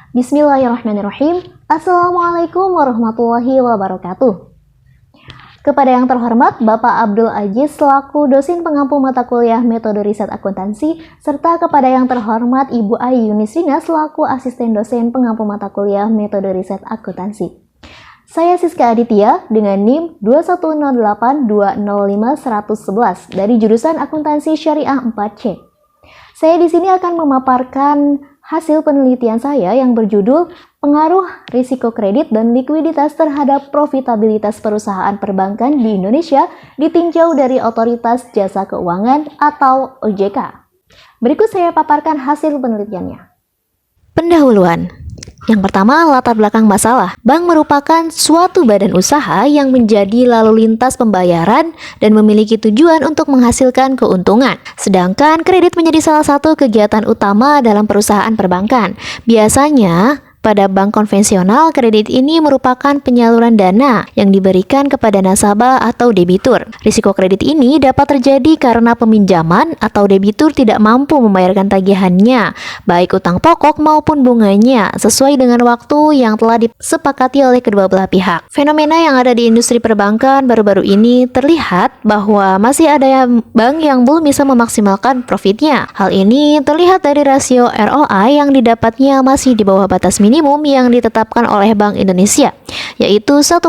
Bismillahirrahmanirrahim. Assalamualaikum warahmatullahi wabarakatuh. Kepada yang terhormat Bapak Abdul Aziz selaku dosen pengampu mata kuliah metode riset akuntansi, serta kepada yang terhormat Ibu Ayu Yunisrina selaku asisten dosen pengampu mata kuliah metode riset akuntansi. Saya Siska Aditya dengan NIM 210820511 dari jurusan Akuntansi Syariah 4C. Saya di sini akan memaparkan hasil penelitian saya yang berjudul Pengaruh Risiko Kredit dan Likuiditas terhadap Profitabilitas Perusahaan Perbankan di Indonesia ditinjau dari Otoritas Jasa Keuangan atau OJK. Berikut saya paparkan hasil penelitiannya. Pendahuluan. Yang pertama, latar belakang masalah. Bank merupakan suatu badan usaha yang menjadi lalu lintas pembayaran dan memiliki tujuan untuk menghasilkan keuntungan. Sedangkan kredit menjadi salah satu kegiatan utama dalam perusahaan perbankan. Biasanya, pada bank konvensional, kredit ini merupakan penyaluran dana yang diberikan kepada nasabah atau debitur. Risiko kredit ini dapat terjadi karena peminjaman atau debitur tidak mampu membayarkan tagihannya, baik utang pokok maupun bunganya, sesuai dengan waktu yang telah disepakati oleh kedua belah pihak. Fenomena yang ada di industri perbankan baru-baru ini terlihat bahwa masih ada bank yang belum bisa memaksimalkan profitnya. Hal ini terlihat dari rasio ROA yang didapatnya masih di bawah batas minimum yang ditetapkan oleh Bank Indonesia, yaitu 1,5%.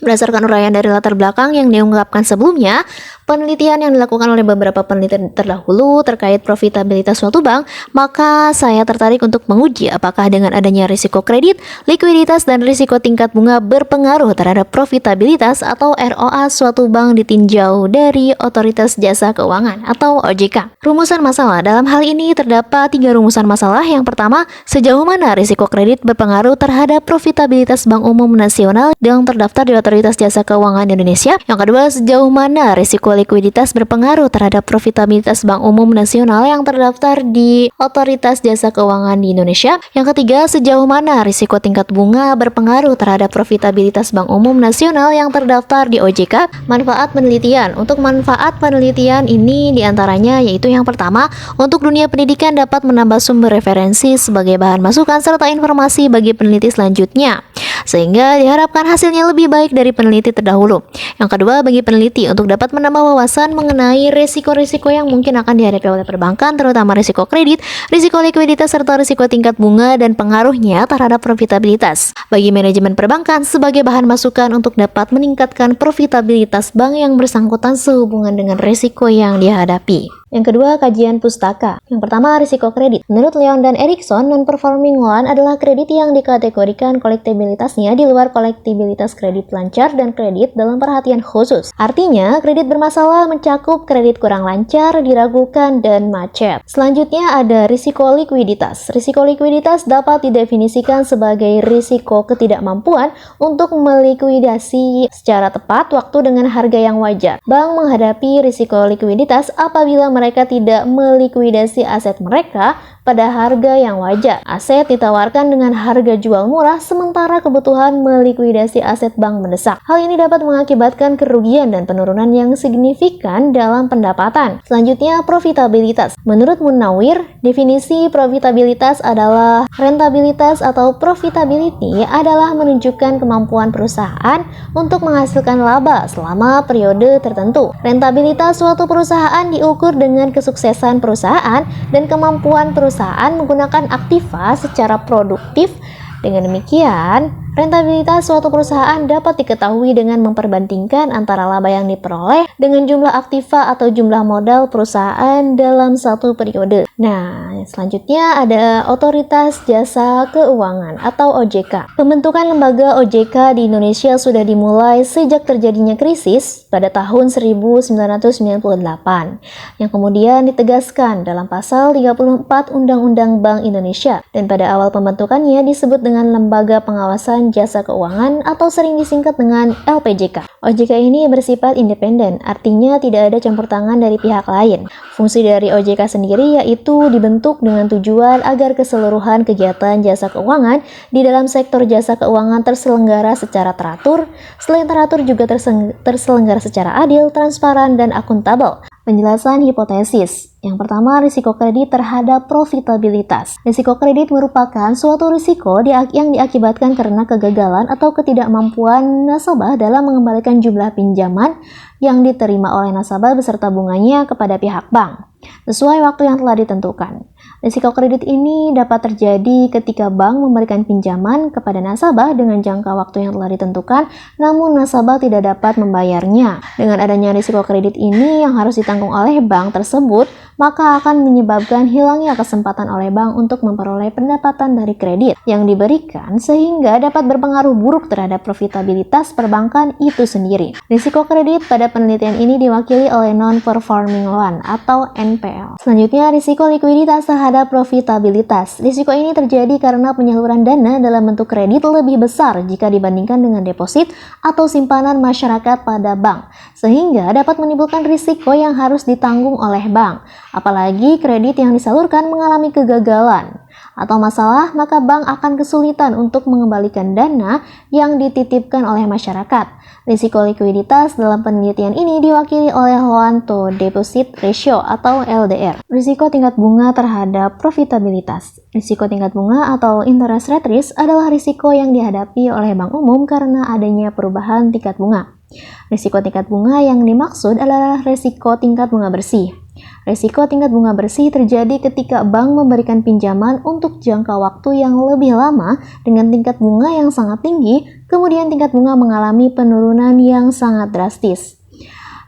Berdasarkan uraian dari latar belakang yang diungkapkan sebelumnya, penelitian yang dilakukan oleh beberapa peneliti terdahulu terkait profitabilitas suatu bank, maka saya tertarik untuk menguji apakah dengan adanya risiko kredit, likuiditas, dan risiko tingkat bunga berpengaruh terhadap profitabilitas atau ROA suatu bank ditinjau dari Otoritas Jasa Keuangan atau OJK. Rumusan masalah. Dalam hal ini terdapat 3 rumusan masalah. Yang pertama, sejauh mana risiko kredit berpengaruh terhadap profitabilitas Bank Umum Nasional yang terdaftar di Otoritas Jasa Keuangan Indonesia. Yang kedua, sejauh mana risiko likuiditas berpengaruh terhadap profitabilitas Bank Umum Nasional yang terdaftar di Otoritas Jasa Keuangan di Indonesia. Yang ketiga, sejauh mana risiko tingkat bunga berpengaruh terhadap profitabilitas Bank Umum Nasional yang terdaftar di OJK. Manfaat penelitian. Untuk manfaat penelitian ini diantaranya yaitu yang pertama, untuk dunia pendidikan dapat menambah sumber referensi sebagai bahan masukan serta informasi bagi peneliti selanjutnya, sehingga diharapkan hasilnya lebih baik dari peneliti terdahulu. Yang kedua, bagi peneliti untuk dapat menambah wawasan mengenai risiko-risiko yang mungkin akan dihadapi oleh perbankan, terutama risiko kredit, risiko likuiditas, serta risiko tingkat bunga dan pengaruhnya terhadap profitabilitas. Bagi manajemen perbankan sebagai bahan masukan untuk dapat meningkatkan profitabilitas bank yang bersangkutan sehubungan dengan risiko yang dihadapi. Yang kedua, kajian pustaka. Yang pertama, risiko kredit. Menurut Leon dan Erikson, non-performing loan adalah kredit yang dikategorikan kolektibilitasnya di luar kolektibilitas kredit lancar dan kredit dalam perhatian khusus. Artinya, kredit bermasalah mencakup kredit kurang lancar, diragukan, dan macet. Selanjutnya ada risiko likuiditas. Risiko likuiditas dapat didefinisikan sebagai risiko ketidakmampuan untuk melikuidasi secara tepat waktu dengan harga yang wajar. Bank menghadapi risiko likuiditas apabila mereka tidak melikuidasi aset mereka pada harga yang wajar. Aset ditawarkan dengan harga jual murah, sementara kebutuhan melikuidasi aset bank mendesak. Hal ini dapat mengakibatkan kerugian dan penurunan yang signifikan dalam pendapatan. Selanjutnya, profitabilitas. Menurut Munawir, definisi profitabilitas adalah rentabilitas atau profitability adalah menunjukkan kemampuan perusahaan untuk menghasilkan laba selama periode tertentu. Rentabilitas suatu perusahaan diukur dengan kesuksesan perusahaan dan kemampuan perusahaan menggunakan aktiva secara produktif. Dengan demikian, rentabilitas suatu perusahaan dapat diketahui dengan memperbandingkan antara laba yang diperoleh dengan jumlah aktiva atau jumlah modal perusahaan dalam satu periode. Nah, selanjutnya ada Otoritas Jasa Keuangan atau OJK. Pembentukan lembaga OJK di Indonesia sudah dimulai sejak terjadinya krisis pada tahun 1998, yang kemudian ditegaskan dalam pasal 34 Undang-Undang Bank Indonesia, dan pada awal pembentukannya disebut dengan Lembaga Pengawasan Jasa Keuangan atau sering disingkat dengan LPJK. OJK ini bersifat independen, artinya tidak ada campur tangan dari pihak lain. Fungsi dari OJK sendiri yaitu dibentuk dengan tujuan agar keseluruhan kegiatan jasa keuangan di dalam sektor jasa keuangan terselenggara secara teratur. Selain teratur juga terselenggara secara adil, transparan, dan akuntabel. Penjelasan hipotesis. Yang pertama, risiko kredit terhadap profitabilitas. Risiko kredit merupakan suatu risiko yang diakibatkan karena kegagalan atau ketidakmampuan nasabah dalam mengembalikan jumlah pinjaman yang diterima oleh nasabah beserta bunganya kepada pihak bank sesuai waktu yang telah ditentukan. Risiko kredit ini dapat terjadi ketika bank memberikan pinjaman kepada nasabah dengan jangka waktu yang telah ditentukan, namun nasabah tidak dapat membayarnya. Dengan adanya risiko kredit ini yang harus ditanggung oleh bank tersebut, maka akan menyebabkan hilangnya kesempatan oleh bank untuk memperoleh pendapatan dari kredit yang diberikan sehingga dapat berpengaruh buruk terhadap profitabilitas perbankan itu sendiri. Risiko kredit pada penelitian ini diwakili oleh non-performing loan atau NPL. Selanjutnya, risiko likuiditas terhadap profitabilitas. Risiko ini terjadi karena penyaluran dana dalam bentuk kredit lebih besar jika dibandingkan dengan deposit atau simpanan masyarakat pada bank, sehingga dapat menimbulkan risiko yang harus ditanggung oleh bank. Apalagi kredit yang disalurkan mengalami kegagalan atau masalah, maka bank akan kesulitan untuk mengembalikan dana yang dititipkan oleh masyarakat. Risiko likuiditas dalam penelitian ini diwakili oleh loan to deposit ratio atau LDR. Risiko tingkat bunga terhadap profitabilitas. Risiko tingkat bunga atau interest rate risk adalah risiko yang dihadapi oleh bank umum karena adanya perubahan tingkat bunga. Risiko tingkat bunga yang dimaksud adalah risiko tingkat bunga bersih. Risiko tingkat bunga bersih terjadi ketika bank memberikan pinjaman untuk jangka waktu yang lebih lama dengan tingkat bunga yang sangat tinggi, kemudian tingkat bunga mengalami penurunan yang sangat drastis.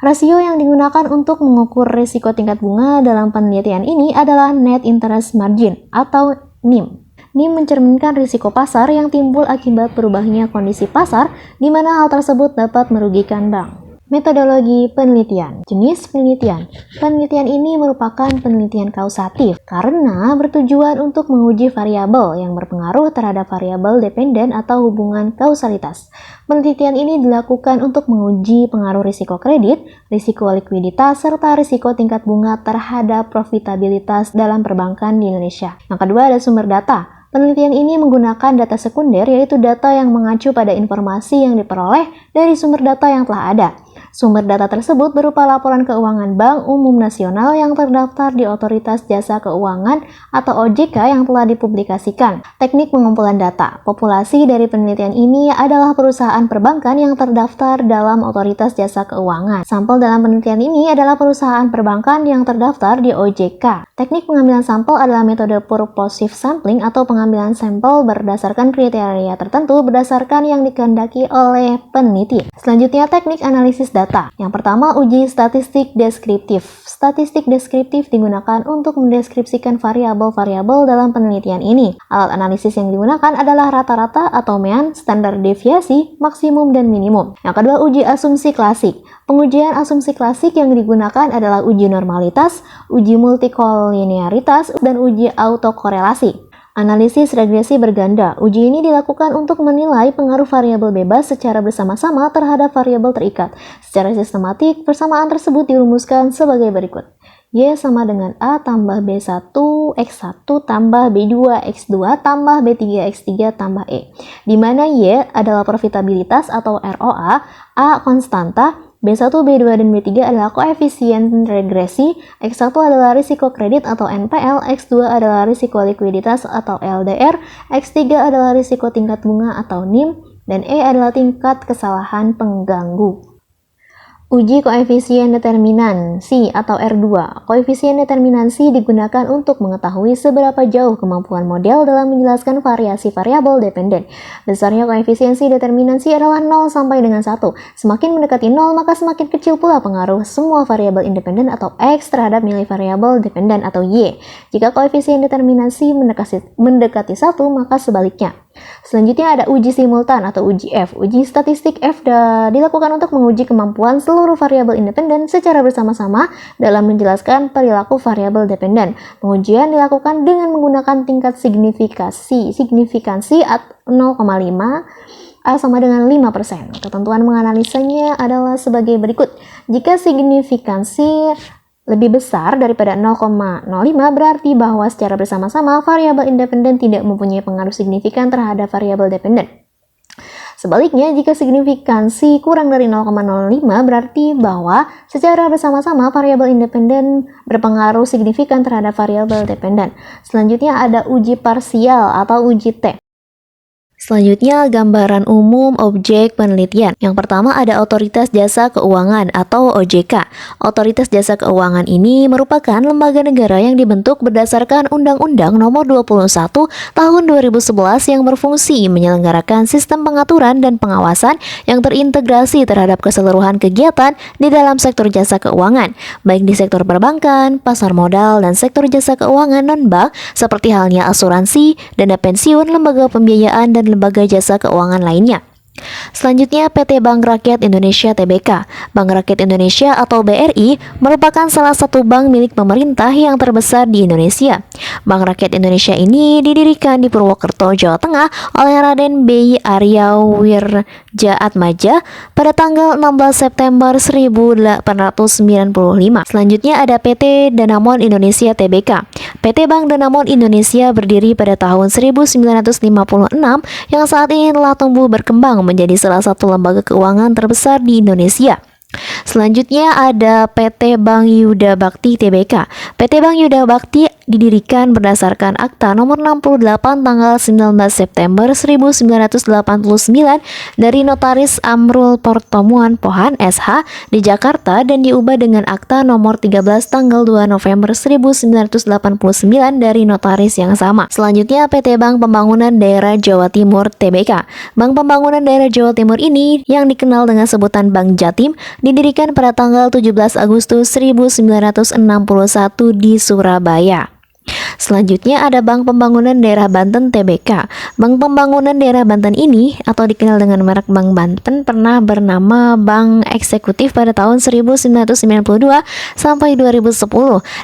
Rasio yang digunakan untuk mengukur risiko tingkat bunga dalam penelitian ini adalah Net Interest Margin atau NIM. NIM mencerminkan risiko pasar yang timbul akibat berubahnya kondisi pasar, di mana hal tersebut dapat merugikan bank. Metodologi penelitian. Jenis penelitian. Penelitian ini merupakan penelitian kausatif karena bertujuan untuk menguji variabel yang berpengaruh terhadap variabel dependen atau hubungan kausalitas. Penelitian ini dilakukan untuk menguji pengaruh risiko kredit, risiko likuiditas, serta risiko tingkat bunga terhadap profitabilitas dalam perbankan di Indonesia. Yang kedua ada sumber data. Penelitian ini menggunakan data sekunder, yaitu data yang mengacu pada informasi yang diperoleh dari sumber data yang telah ada. Sumber data tersebut berupa laporan keuangan Bank Umum Nasional yang terdaftar di Otoritas Jasa Keuangan atau OJK yang telah dipublikasikan. Teknik pengumpulan data. Populasi dari penelitian ini adalah perusahaan perbankan yang terdaftar dalam Otoritas Jasa Keuangan. Sampel dalam penelitian ini adalah perusahaan perbankan yang terdaftar di OJK. Teknik pengambilan sampel adalah metode purposive sampling atau pengambilan sampel berdasarkan kriteria tertentu berdasarkan yang dikehendaki oleh peneliti. Selanjutnya, teknik analisis data. Yang pertama, uji statistik deskriptif. Statistik deskriptif digunakan untuk mendeskripsikan variabel-variabel dalam penelitian ini. Alat analisis yang digunakan adalah rata-rata atau mean, standar deviasi, maksimum, dan minimum. Yang kedua, uji asumsi klasik. Pengujian asumsi klasik yang digunakan adalah uji normalitas, uji multikolinearitas, dan uji autokorelasi. Analisis regresi berganda. Uji ini dilakukan untuk menilai pengaruh variabel bebas secara bersama-sama terhadap variabel terikat. Secara sistematik, persamaan tersebut dirumuskan sebagai berikut. Y sama dengan A tambah B1 X1 tambah B2 X2 tambah B3 X3 tambah E. Di mana Y adalah profitabilitas atau ROA, A konstanta, B1, B2, dan B3 adalah koefisien regresi, X1 adalah risiko kredit atau NPL, X2 adalah risiko likuiditas atau LDR, X3 adalah risiko tingkat bunga atau NIM, dan E adalah tingkat kesalahan pengganggu. Uji koefisien determinansi atau R2. Koefisien determinansi digunakan untuk mengetahui seberapa jauh kemampuan model dalam menjelaskan variasi variabel dependen. Besarnya koefisiensi determinansi adalah 0 sampai dengan 1. Semakin mendekati 0, maka semakin kecil pula pengaruh semua variabel independen atau X terhadap nilai variabel dependen atau Y. Jika koefisien determinansi mendekati 1, maka sebaliknya. Selanjutnya ada uji simultan atau uji F. Uji statistik F dilakukan untuk menguji kemampuan seluruh variabel independen secara bersama-sama dalam menjelaskan perilaku variabel dependen. Pengujian dilakukan dengan menggunakan tingkat signifikansi 0,5 A sama dengan 5%. Ketentuan menganalisanya adalah sebagai berikut. Jika signifikansi lebih besar daripada 0,05 berarti bahwa secara bersama-sama variabel independen tidak mempunyai pengaruh signifikan terhadap variabel dependen. Sebaliknya, jika signifikansi kurang dari 0,05 berarti bahwa secara bersama-sama variabel independen berpengaruh signifikan terhadap variabel dependen. Selanjutnya ada uji parsial atau uji T. Selanjutnya, gambaran umum objek penelitian. Yang pertama ada Otoritas Jasa Keuangan atau OJK. Otoritas Jasa Keuangan ini merupakan lembaga negara yang dibentuk berdasarkan Undang-Undang Nomor 21 Tahun 2011 yang berfungsi menyelenggarakan sistem pengaturan dan pengawasan yang terintegrasi terhadap keseluruhan kegiatan di dalam sektor jasa keuangan, baik di sektor perbankan, pasar modal, dan sektor jasa keuangan non-bank seperti halnya asuransi, dana pensiun, lembaga pembiayaan, dan lembaga jasa keuangan lainnya. Selanjutnya PT Bank Rakyat Indonesia Tbk. Bank Rakyat Indonesia atau BRI merupakan salah satu bank milik pemerintah yang terbesar di Indonesia. Bank Rakyat Indonesia ini didirikan di Purwokerto, Jawa Tengah oleh Raden B. Arya Wirjaatmaja pada tanggal 16 September 1895. Selanjutnya ada PT Danamon Indonesia Tbk. PT Bank Danamon Indonesia berdiri pada tahun 1956 yang saat ini telah tumbuh berkembang menjadi salah satu lembaga keuangan terbesar di Indonesia. Selanjutnya ada PT Bank Yuda Bakti Tbk. PT Bank Yuda Bakti didirikan berdasarkan Akta Nomor 68 tanggal 19 September 1989 dari Notaris Amrul Pertemuan Pohan SH di Jakarta dan diubah dengan Akta Nomor 13 tanggal 2 November 1989 dari Notaris yang sama. Selanjutnya PT Bank Pembangunan Daerah Jawa Timur Tbk. Bank Pembangunan Daerah Jawa Timur ini yang dikenal dengan sebutan Bank Jatim didirikan pada tanggal 17 Agustus 1961 di Surabaya. Selanjutnya ada Bank Pembangunan Daerah Banten Tbk. Bank Pembangunan Daerah Banten ini atau dikenal dengan merek Bank Banten pernah bernama Bank Eksekutif pada tahun 1992 sampai 2010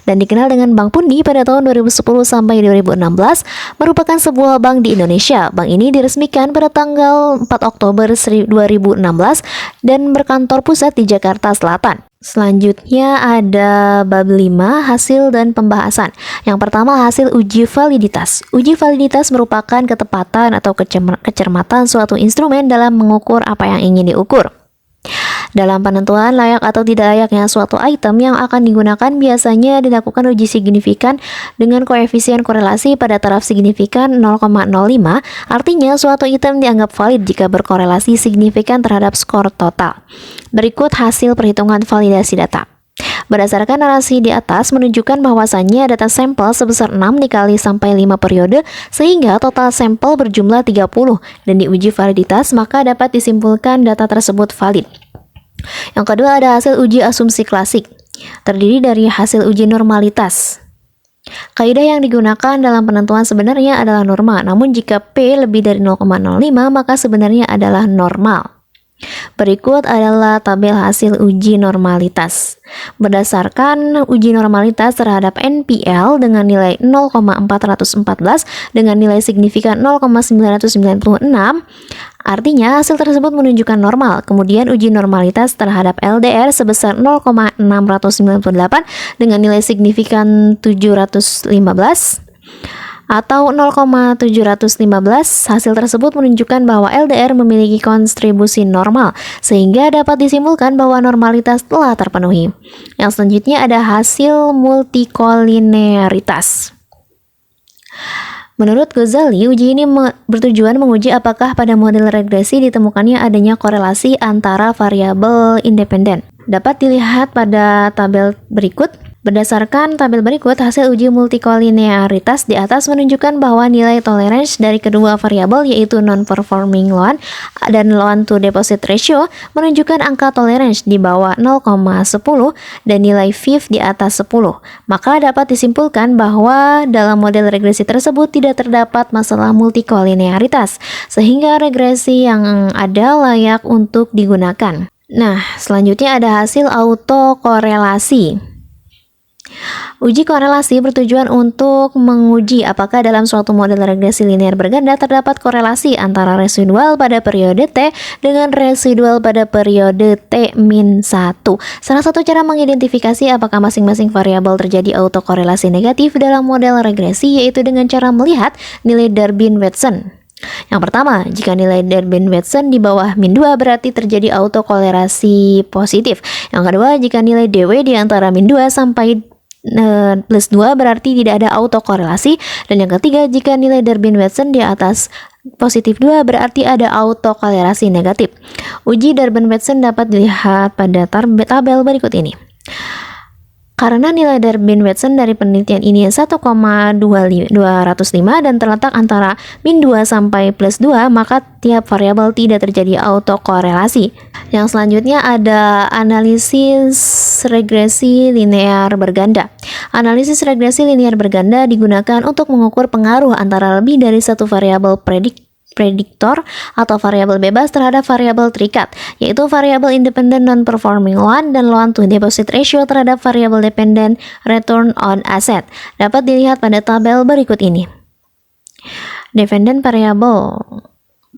dan dikenal dengan Bank Pundi pada tahun 2010 sampai 2016, merupakan sebuah bank di Indonesia. Bank ini diresmikan pada tanggal 4 Oktober 2016 dan berkantor pusat di Jakarta Selatan. Selanjutnya ada bab 5, hasil dan pembahasan. Yang pertama, hasil uji validitas. Uji validitas merupakan ketepatan atau kecermatan suatu instrumen dalam mengukur apa yang ingin diukur. Dalam penentuan layak atau tidak layaknya suatu item yang akan digunakan biasanya dilakukan uji signifikan dengan koefisien korelasi pada taraf signifikan 0,05, artinya suatu item dianggap valid jika berkorelasi signifikan terhadap skor total. Berikut hasil perhitungan validasi data. Berdasarkan narasi di atas menunjukkan bahwasannya data sampel sebesar 6 dikali sampai 5 periode sehingga total sampel berjumlah 30 dan diuji validitas maka dapat disimpulkan data tersebut valid. Yang kedua ada hasil uji asumsi klasik, terdiri dari hasil uji normalitas. Kaidah yang digunakan dalam penentuan sebenarnya adalah norma, namun jika P lebih dari 0,05 maka sebenarnya adalah normal. Berikut adalah tabel hasil uji normalitas. Berdasarkan uji normalitas terhadap NPL dengan nilai 0,414 dengan nilai signifikan 0,996, artinya hasil tersebut menunjukkan normal. Kemudian uji normalitas terhadap LDR sebesar 0,698 dengan nilai signifikan 715 atau 0,715, hasil tersebut menunjukkan bahwa LDR memiliki kontribusi normal, sehingga dapat disimpulkan bahwa normalitas telah terpenuhi. Yang selanjutnya ada hasil multikolinearitas. Menurut Ghazali, uji ini bertujuan menguji apakah pada model regresi ditemukannya adanya korelasi antara variabel independen. Dapat dilihat pada tabel berikut. Berdasarkan tabel berikut, hasil uji multikolinearitas di atas menunjukkan bahwa nilai tolerance dari kedua variabel yaitu non-performing loan dan loan to deposit ratio menunjukkan angka tolerance di bawah 0,10 dan nilai VIF di atas 10. Maka dapat disimpulkan bahwa dalam model regresi tersebut tidak terdapat masalah multikolinearitas, sehingga regresi yang ada layak untuk digunakan. Nah, selanjutnya ada hasil autokorelasi. Uji korelasi bertujuan untuk menguji apakah dalam suatu model regresi linear berganda terdapat korelasi antara residual pada periode T dengan residual pada periode T-1. Salah satu cara mengidentifikasi apakah masing-masing variabel terjadi autokorelasi negatif dalam model regresi yaitu dengan cara melihat nilai Durbin-Watson. Yang pertama, jika nilai Durbin-Watson di bawah min 2 berarti terjadi autokolerasi positif. Yang kedua, jika nilai DW di antara min 2 sampai plus 2 berarti tidak ada autokorelasi. Dan yang ketiga, jika nilai Durbin-Watson di atas positif 2 berarti ada autokolerasi negatif. Uji Durbin-Watson dapat dilihat pada tabel berikut ini. Karena nilai Durbin-Watson dari penelitian ini 1,205 dan terletak antara min 2 sampai plus 2, maka tiap variabel tidak terjadi autokorelasi. Yang selanjutnya ada analisis regresi linear berganda. Analisis regresi linear berganda digunakan untuk mengukur pengaruh antara lebih dari satu variabel prediktor atau variabel bebas terhadap variabel terikat, yaitu variabel independent non-performing loan dan loan to deposit ratio terhadap variabel dependent return on asset. Dapat dilihat pada tabel berikut ini. Dependent variable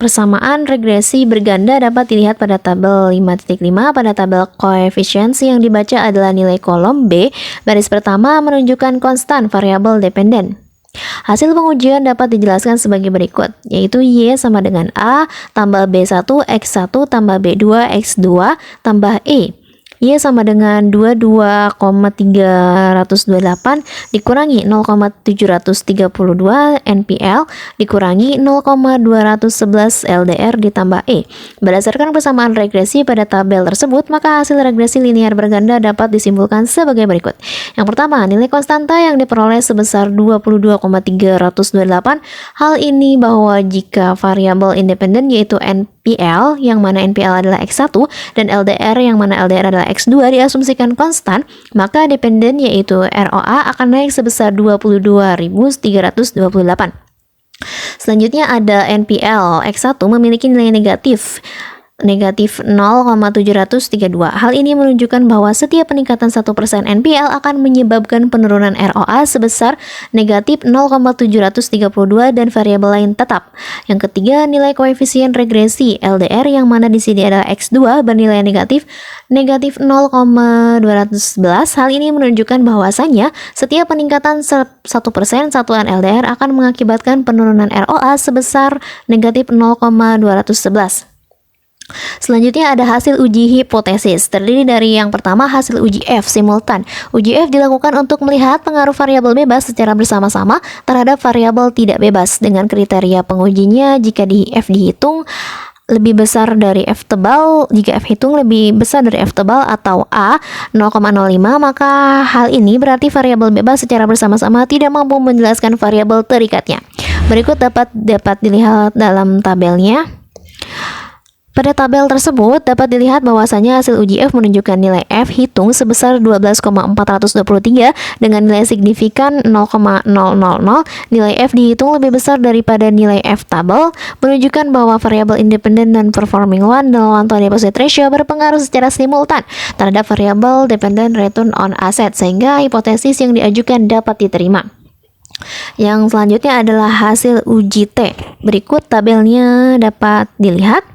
persamaan regresi berganda dapat dilihat pada tabel 5.5. Pada tabel koefisiensi yang dibaca adalah nilai kolom B. Baris pertama menunjukkan konstan variabel dependent. Hasil pengujian dapat dijelaskan sebagai berikut, yaitu Y sama dengan A tambah B1 X1 tambah B2 X2 tambah E. Y sama dengan 22,328 dikurangi 0,732 NPL dikurangi 0,211 LDR ditambah E. Berdasarkan persamaan regresi pada tabel tersebut, maka hasil regresi linear berganda dapat disimpulkan sebagai berikut. Yang pertama, nilai konstanta yang diperoleh sebesar 22,328. Hal ini bahwa jika variabel independen yaitu NPL yang mana NPL adalah X1 dan LDR yang mana LDR adalah X2 diasumsikan konstan, maka dependen yaitu ROA akan naik sebesar 22.328. Selanjutnya ada NPL X1 memiliki nilai negatif 0,732. Hal ini menunjukkan bahwa setiap peningkatan 1% NPL akan menyebabkan penurunan ROA sebesar negatif 0,732 dan variabel lain tetap. Yang ketiga, nilai koefisien regresi LDR yang mana di sini adalah X2 bernilai negatif 0,211. Hal ini menunjukkan bahwasannya setiap peningkatan 1% satuan LDR akan mengakibatkan penurunan ROA sebesar negatif 0,211. Selanjutnya ada hasil uji hipotesis, terdiri dari yang pertama hasil uji F simultan. Uji F dilakukan untuk melihat pengaruh variabel bebas secara bersama-sama terhadap variabel tidak bebas dengan kriteria pengujinya jika F dihitung lebih besar dari F tebal. Jika F hitung lebih besar dari F tebal atau A 0,05, maka hal ini berarti variabel bebas secara bersama-sama tidak mampu menjelaskan variabel terikatnya. Berikut dapat dilihat dalam tabelnya. Pada tabel tersebut dapat dilihat bahwasanya hasil uji F menunjukkan nilai F hitung sebesar 12,423 dengan nilai signifikan 0,000. Nilai F dihitung lebih besar daripada nilai F tabel, menunjukkan bahwa variabel independent non-performing loan dan loan to deposit ratio berpengaruh secara simultan terhadap variabel dependent return on asset, sehingga hipotesis yang diajukan dapat diterima. Yang selanjutnya adalah hasil uji T. Berikut tabelnya dapat dilihat.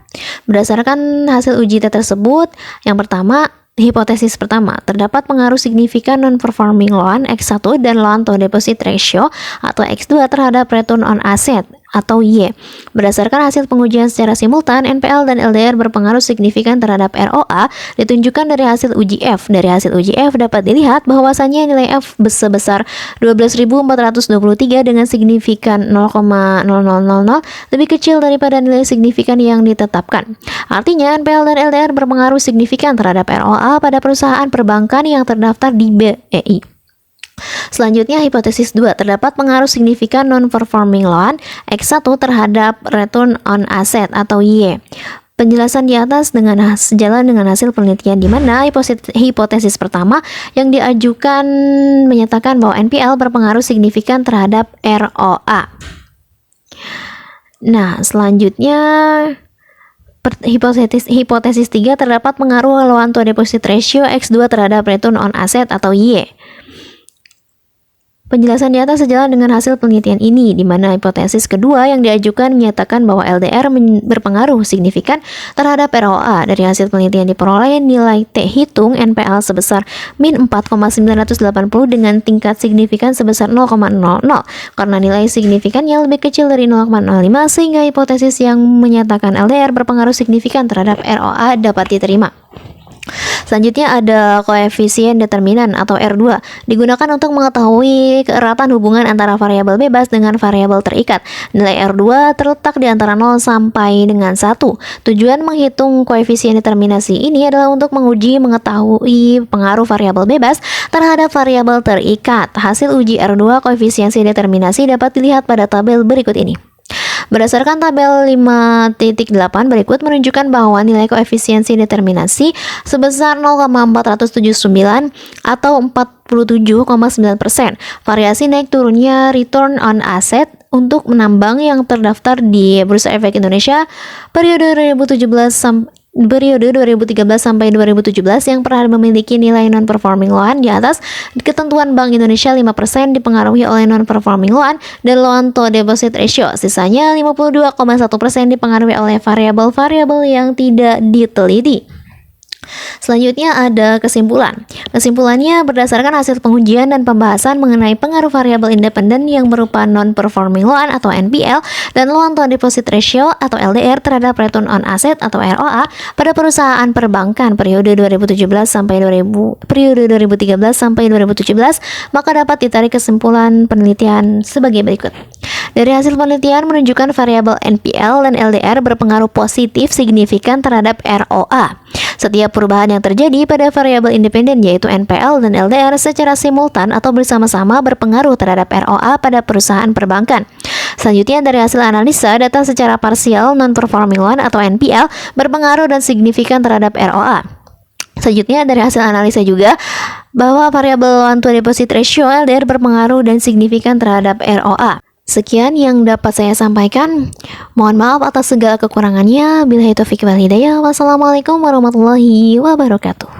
Berdasarkan hasil uji T tersebut, yang pertama, hipotesis pertama, terdapat pengaruh signifikan non-performing loan X1 dan loan to deposit ratio atau X2 terhadap return on asset atau Y. Berdasarkan hasil pengujian secara simultan, NPL dan LDR berpengaruh signifikan terhadap ROA ditunjukkan dari hasil uji F. Dari hasil uji F dapat dilihat bahwasannya nilai F sebesar 12.423 dengan signifikan 0,0000 lebih kecil daripada nilai signifikan yang ditetapkan. Artinya NPL dan LDR berpengaruh signifikan terhadap ROA pada perusahaan perbankan yang terdaftar di BEI. Selanjutnya, hipotesis 2, terdapat pengaruh signifikan non-performing loan X1 terhadap return on asset atau Y. Penjelasan di atas sejalan dengan hasil penelitian di mana hipotesis pertama yang diajukan menyatakan bahwa NPL berpengaruh signifikan terhadap ROA. Nah, selanjutnya hipotesis 3, terdapat pengaruh loan to deposit ratio X2 terhadap return on asset atau Y. Penjelasan di atas sejalan dengan hasil penelitian ini, di mana hipotesis kedua yang diajukan menyatakan bahwa LDR berpengaruh signifikan terhadap ROA. Dari hasil penelitian diperoleh nilai T hitung NPL sebesar min 4,980 dengan tingkat signifikan sebesar 0,00, karena nilai signifikannya lebih kecil dari 0,05, sehingga hipotesis yang menyatakan LDR berpengaruh signifikan terhadap ROA dapat diterima. Selanjutnya ada koefisien determinan atau R2, digunakan untuk mengetahui keeratan hubungan antara variabel bebas dengan variabel terikat. Nilai R2 terletak di antara 0 sampai dengan 1. Tujuan menghitung koefisien determinasi ini adalah untuk mengetahui pengaruh variabel bebas terhadap variabel terikat. Hasil uji R2 koefisiensi determinasi dapat dilihat pada tabel berikut ini. Berdasarkan tabel 5.8 berikut menunjukkan bahwa nilai koefisiensi determinasi sebesar 0,479 atau 47,9%. Variasi naik turunnya return on asset untuk menambang yang terdaftar di Bursa Efek Indonesia periode 2013 sampai 2017 yang pernah memiliki nilai non-performing loan di atas ketentuan Bank Indonesia 5% dipengaruhi oleh non-performing loan dan loan to deposit ratio. Sisanya 52,1% dipengaruhi oleh variabel-variabel yang tidak diteliti. Selanjutnya ada kesimpulan. Kesimpulannya berdasarkan hasil pengujian dan pembahasan mengenai pengaruh variabel independen yang berupa non-performing loan atau NPL dan loan to deposit ratio atau LDR terhadap return on asset atau ROA pada perusahaan perbankan periode 2013 sampai 2017, maka dapat ditarik kesimpulan penelitian sebagai berikut. Dari hasil penelitian menunjukkan variabel NPL dan LDR berpengaruh positif signifikan terhadap ROA. Setiap perubahan yang terjadi pada variabel independen yaitu NPL dan LDR secara simultan atau bersama-sama berpengaruh terhadap ROA pada perusahaan perbankan. Selanjutnya dari hasil analisa data secara parsial non-performing loan atau NPL berpengaruh dan signifikan terhadap ROA. Selanjutnya dari hasil analisa juga bahwa variabel loan to deposit ratio LDR berpengaruh dan signifikan terhadap ROA. Sekian yang dapat saya sampaikan. Mohon maaf atas segala kekurangannya. Billahi taufiq wal hidayah. Wassalamualaikum warahmatullahi wabarakatuh.